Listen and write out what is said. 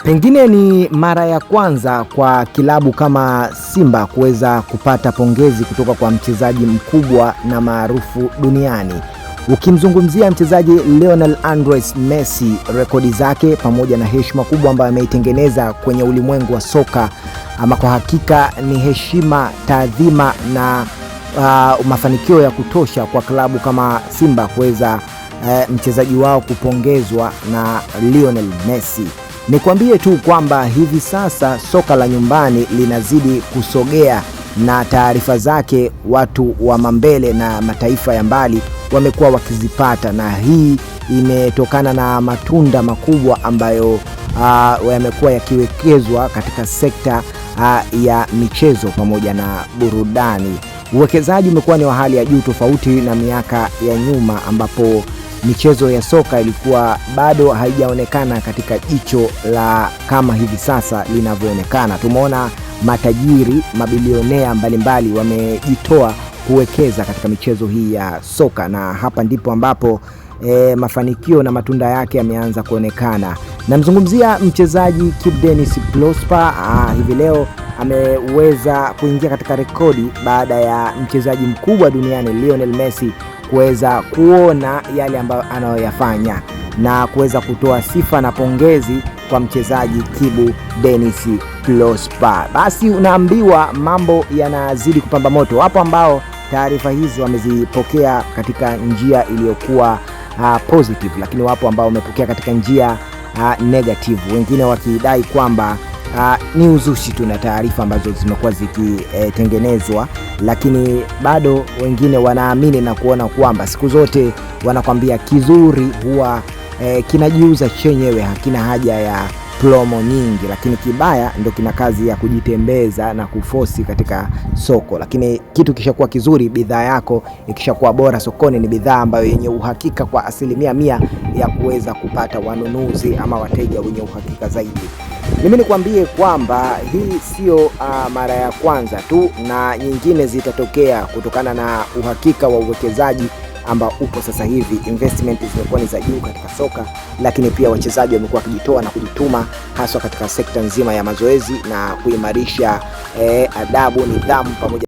Pengine ni mara ya kwanza kwa kilabu kama Simba kuweza kupata pongezi kutoka kwa mchezaji mkubwa na maarufu duniani. Ukimzungumzia mchezaji Lionel Andres Messi, rekodi zake pamoja na heshima kubwa ambayo ameitengeneza kwenye ulimwengu wa soka, ama kwa hakika ni heshima, taadhima na mafanikio ya kutosha kwa klabu kama Simba kuweza mchezaji wao kupongezwa na Lionel Messi. Nikwambie tu kwamba hivi sasa soka la nyumbani linazidi kusogea, na taarifa zake watu wa mambele na mataifa ya mbali wamekuwa wakizipata, na hii imetokana na matunda makubwa ambayo yamekuwa yakiwekezwa katika sekta ya michezo pamoja na burudani. Uwekezaji umekuwa ni wa hali ya juu, tofauti na miaka ya nyuma ambapo michezo ya soka ilikuwa bado haijaonekana katika jicho la kama hivi sasa linavyoonekana. Tumeona matajiri, mabilionea mbalimbali wamejitoa kuwekeza katika michezo hii ya soka, na hapa ndipo ambapo mafanikio na matunda yake yameanza kuonekana. Namzungumzia mchezaji Kibu Denis Prosper. Hivi leo ameweza kuingia katika rekodi baada ya mchezaji mkubwa duniani Lionel Messi kuweza kuona yale ambayo anayoyafanya na kuweza kutoa sifa na pongezi kwa mchezaji Kibu Denis Prosper. Basi unaambiwa mambo yanazidi kupamba moto. Wapo ambao taarifa hizo wamezipokea katika njia iliyokuwa positive, lakini wapo ambao wamepokea katika njia negative, wengine wakidai kwamba ni uzushi tu na taarifa ambazo zimekuwa zikitengenezwa, lakini bado wengine wanaamini na kuona kwamba siku zote wanakwambia kizuri huwa kinajiuza chenyewe, hakina haja ya promo nyingi, lakini kibaya ndio kina kazi ya kujitembeza na kufosi katika soko. Lakini kitu kishakuwa kizuri, bidhaa yako ikishakuwa bora sokoni, ni bidhaa ambayo yenye uhakika kwa 100% ya kuweza kupata wanunuzi ama wateja wenye uhakika zaidi. Mimi nikwambie kwamba hii sio mara ya kwanza tu, na nyingine zitatokea kutokana na uhakika wa uwekezaji ambao upo sasa hivi. Investment zimekuwa ni za juu katika soka, lakini pia wachezaji wamekuwa wakijitoa na kujituma haswa katika sekta nzima ya mazoezi na kuimarisha adabu, nidhamu pamoja